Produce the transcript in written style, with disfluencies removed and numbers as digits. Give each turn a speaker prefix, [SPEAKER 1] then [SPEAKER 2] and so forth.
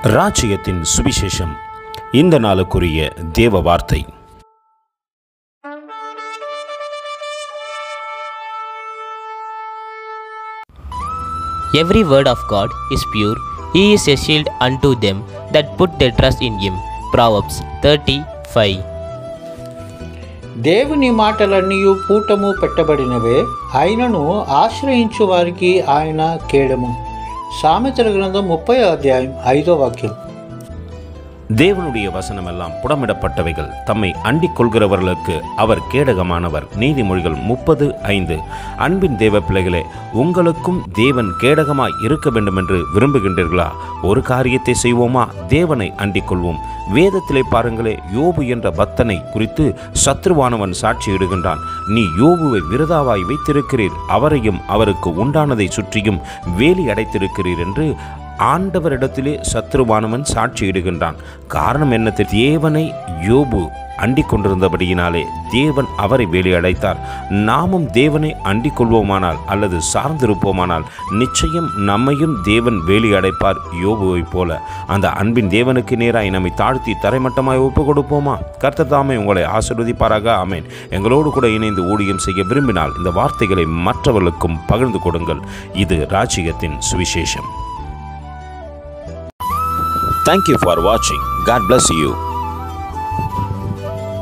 [SPEAKER 1] ராஜ்யத்தின் சுவிசேஷம். இந்த நாளுக்குரிய தேவ வார்த்தை.
[SPEAKER 2] Every word of God is pure. He is a shield unto them that put their trust in him. Proverbs 30:5.
[SPEAKER 3] దేవుని మాటలన్నీ పూటము పెట్టబడినవే, ఆయనను ఆశ్రయించు వారికి ఆయన కేడము. సామెతల గ్రంథం 30వ అధ్యాయం 5వ వాక్యం.
[SPEAKER 1] தேவனுடைய வசனமெல்லாம் புடமிடப்பட்டவைகள், தம்மை அண்டிக் கொள்கிறவர்களுக்கு அவர் கேடகமானவர். நீதிமொழிகள் 30:5. அன்பின் தேவ பிள்ளைகளே, உங்களுக்கும் தேவன் கேடகமாய் இருக்க வேண்டும் என்று விரும்புகின்றீர்களா? ஒரு காரியத்தை செய்வோமா? தேவனை அண்டிக் கொள்வோம். வேதத்திலே பாருங்களே, யோபு என்ற பக்தனை குறித்து சத்ருவானவன் சாட்சியிடுகின்றான். நீ யோபுவை விரதாவாய் வைத்திருக்கிறீர், அவரையும் அவருக்கு உண்டானதை சுற்றியும் வேலி அடைத்திருக்கிறீர் என்று ஆண்டவரிடத்திலே சத்ருவானவன் சாட்சியிடுகின்றான். காரணம் என்ன? தேவனை யோபு அண்டிக் கொண்டிருந்தபடியினாலே தேவன் அவரை வேலி அடைத்தார். நாமும் தேவனை அண்டிக் கொள்வோமானால் அல்லது சார்ந்திருப்போமானால் நிச்சயம் நம்மையும் தேவன் வேலி அடைப்பார். யோபுவை போல அந்த அன்பின் தேவனுக்கு நேராய் நம்மை தாழ்த்தி தரைமட்டமாய் ஒப்பு கொடுப்போமா? கர்த்தர் தாமே உங்களை ஆசீர்வதிப்பாராக. ஆமென். எங்களோடு கூட இணைந்து ஊழியம் செய்ய விரும்பினால் இந்த வார்த்தைகளை மற்றவர்களுக்கும் பகிர்ந்து கொடுங்கள். இது ராஜ்யத்தின் சுவிசேஷம். Thank you for watching. God bless you.